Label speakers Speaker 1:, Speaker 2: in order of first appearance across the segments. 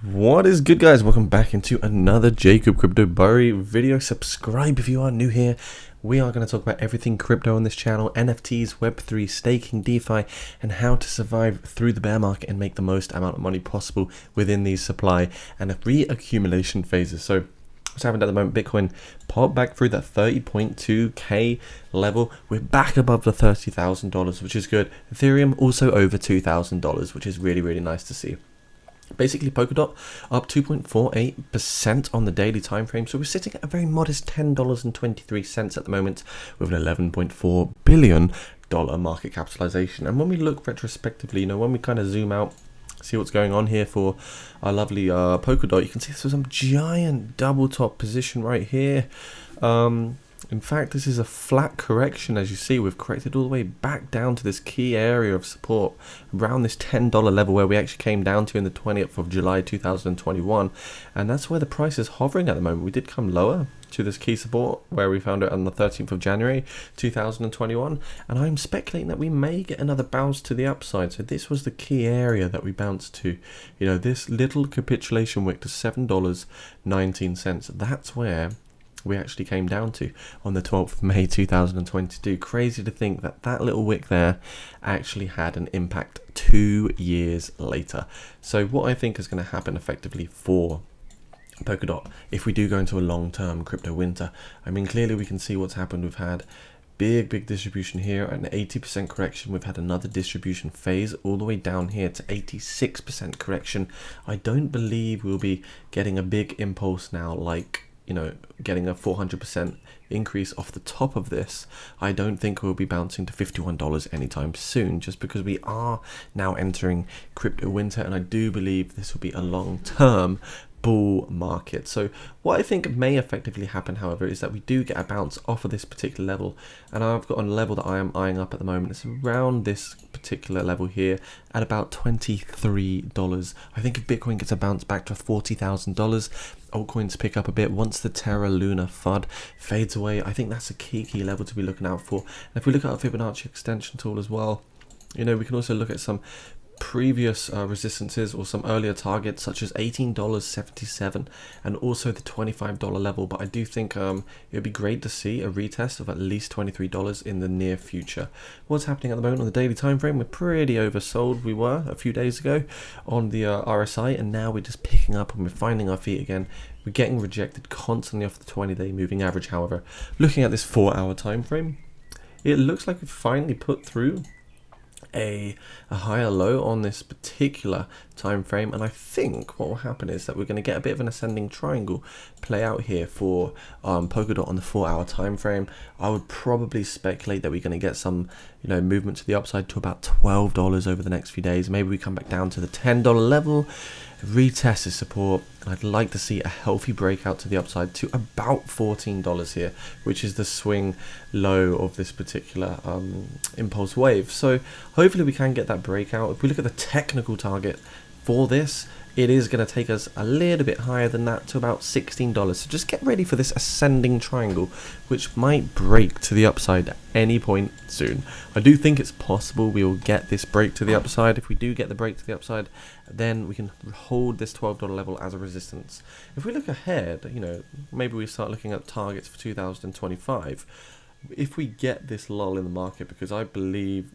Speaker 1: What is good, guys? Welcome back into another Jacob Crypto Bury video. Subscribe if you are new here. We are going to talk about everything crypto on this channel: NFTs, Web3, staking, DeFi, and how to survive through the bear market and make the most amount of money possible within these supply and reaccumulation phases. So what's happened at the moment? Bitcoin popped back through that 30.2k level. We're back above the $30,000, which is good. Ethereum also over $2,000, which is really nice to see. Basically, Polkadot up 2.48% on the daily time frame, so we're sitting at a very modest $10.23 at the moment, with an $11.4 billion market capitalization. And when we look retrospectively, when we kind of zoom out, see what's going on here for our lovely Polkadot, you can see this was some giant double top position right here. In fact, this is a flat correction. As you see, we've corrected all the way back down to this key area of support around this $10 level where we actually came down to in the 20th of July 2021, and that's where the price is hovering at the moment. We did come lower to this key support where we found it on the 13th of January 2021, and I'm speculating that we may get another bounce to the upside. So this was the key area that we bounced to, this little capitulation wick to $7.19. That's where we actually came down to on the 12th of May 2022. Crazy to think that that little wick there actually had an impact 2 years later. So what I think is going to happen effectively for Polkadot, if we do go into a long-term crypto winter, clearly we can see what's happened. We've had big distribution here, an 80% correction. We've had another distribution phase all the way down here to 86% correction. I don't believe we'll be getting a big impulse now, like getting a 400% increase off the top of this. I don't think we'll be bouncing to $51 anytime soon, just because we are now entering crypto winter, and I do believe this will be a long-term bull market. So what I think may effectively happen, however, is that we do get a bounce off of this particular level, and I've got a level that I am eyeing up at the moment. It's around this particular level here at about $23. I think if Bitcoin gets a bounce back to $40,000, altcoins pick up a bit. Once the Terra Luna FUD fades away, I think that's a key level to be looking out for. And if we look at our Fibonacci extension tool as well, we can also look at some previous resistances or some earlier targets, such as $18.77 and also the $25 level. But I do think it would be great to see a retest of at least $23 in the near future. What's happening at the moment on the daily time frame? We're pretty oversold. We were a few days ago on the RSI, and now we're just picking up and we're finding our feet again. We're getting rejected constantly off the 20-day moving average. However, looking at this 4-hour time frame, it looks like we've finally put through a higher low on this particular time frame, and I think what will happen is that we're going to get a bit of an ascending triangle play out here for Polkadot on the 4-hour time frame. I would probably speculate that we're going to get some movement to the upside to about $12 over the next few days. Maybe we come back down to the $10 level, retest this support, and I'd like to see a healthy breakout to the upside to about $14 here, which is the swing low of this particular impulse wave. So hopefully we can get that breakout. If we look at the technical target for this, it is going to take us a little bit higher than that to about $16. So just get ready for this ascending triangle, which might break to the upside at any point soon. I do think it's possible we will get this break to the upside. If we do get the break to the upside, then we can hold this $12 level as a resistance. If we look ahead, maybe we start looking at targets for 2025. If we get this lull in the market, because I believe,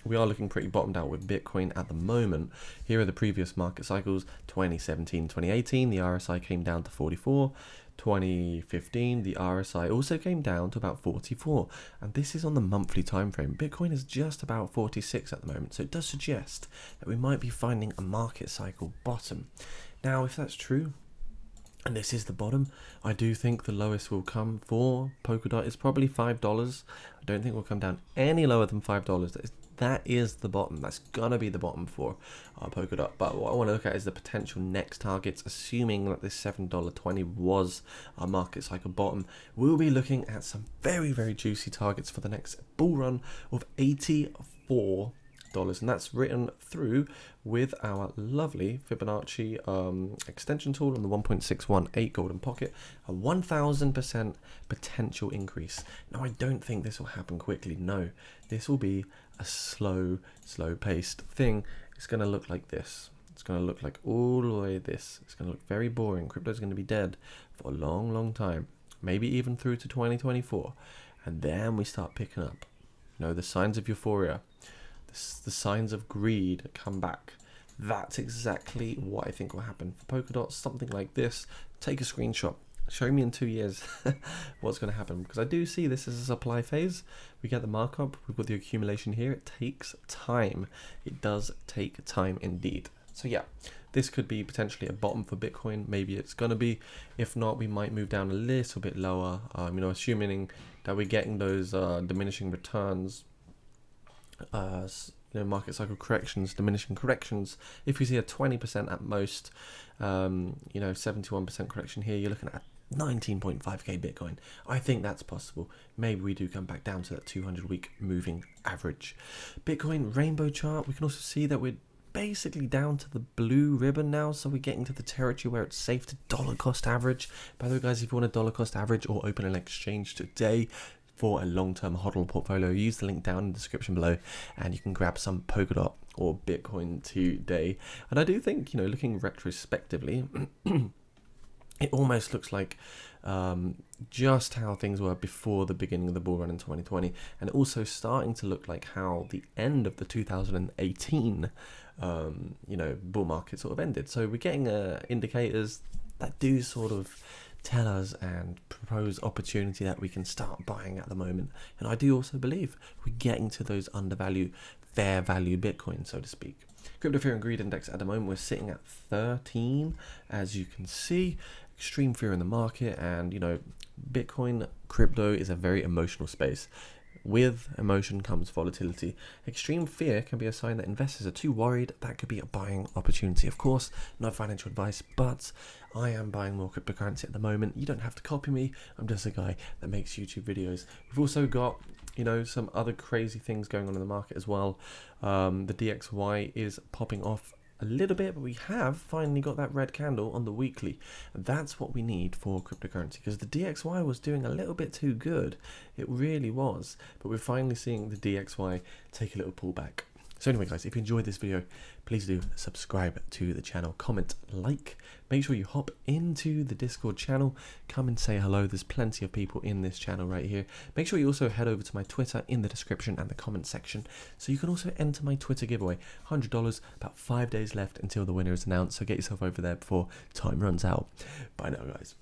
Speaker 1: we are looking pretty bottomed out with Bitcoin at the moment. Here are the previous market cycles: 2017, 2018, the RSI came down to 44. 2015, the RSI also came down to about 44, and this is on the monthly time frame. Bitcoin is just about 46 at the moment, so it does suggest that we might be finding a market cycle bottom. Now, if that's true, and this is the bottom, I do think the lowest will come for Polkadot is probably $5. I don't think we'll come down any lower than $5. That is the bottom. That's gonna be the bottom for Polkadot. But what I want to look at is the potential next targets, assuming that this $7.20 was our market cycle bottom. We'll be looking at some very juicy targets for the next bull run of $84, and that's written through with our lovely Fibonacci extension tool on the 1.618 golden pocket, a 1000% potential increase. Now, I don't think this will happen quickly. No, this will be a slow paced thing. It's going to look like this. It's going to look like all the way this. It's going to look very boring. Crypto's going to be dead for a long, long time. Maybe even through to 2024. And then we start picking up. You know, the signs of euphoria, the signs of greed come back. That's exactly what I think will happen for Polkadot. Something like this. Take a screenshot. Show me in 2 years what's going to happen, because I do see this as a supply phase. We get the markup, we've got the accumulation here. It takes time. It does take time indeed. So yeah, this could be potentially a bottom for Bitcoin. Maybe it's going to be. If not, we might move down a little bit lower, you know, assuming that we're getting those diminishing returns, you know, market cycle corrections, diminishing corrections. If we see a 20% at most, you know, 71% correction here, you're looking at 19.5k Bitcoin. I think that's possible. Maybe we do come back down to that 200-week moving average. Bitcoin rainbow chart, we can also see that we're basically down to the blue ribbon now, so we're getting to the territory where it's safe to dollar cost average. By the way, guys, if you want a dollar cost average or open an exchange today for a long-term hodl portfolio, use the link down in the description below and you can grab some Polkadot or Bitcoin today. And I do think, you know, looking retrospectively, it almost looks like just how things were before the beginning of the bull run in 2020, and also starting to look like how the end of the 2018 you know, bull market sort of ended. So we're getting indicators that do sort of tell us and propose opportunity that we can start buying at the moment. And I do also believe we're getting to those undervalued, fair value Bitcoin, so to speak. Crypto fear and greed index at the moment, we're sitting at 13, as you can see. Extreme fear in the market, and you know, Bitcoin, crypto is a very emotional space. With emotion comes volatility. Extreme fear can be a sign that investors are too worried. That could be a buying opportunity. Of course, no financial advice, but I am buying more cryptocurrency at the moment. You don't have to copy me. I'm just a guy that makes YouTube videos. We've also got, you know, some other crazy things going on in the market as well. The DXY is popping off a little bit, but we have finally got that red candle on the weekly. That's what we need for cryptocurrency, because the DXY was doing a little bit too good. It really was, but we're finally seeing the DXY take a little pullback. So anyway, guys, if you enjoyed this video, please do subscribe to the channel, comment, like. Make sure you hop into the Discord channel, come and say hello. There's plenty of people in this channel right here. Make sure you also head over to my Twitter in the description and the comment section, so you can also enter my Twitter giveaway. $100, about 5 days left until the winner is announced, so get yourself over there before time runs out. Bye now, guys.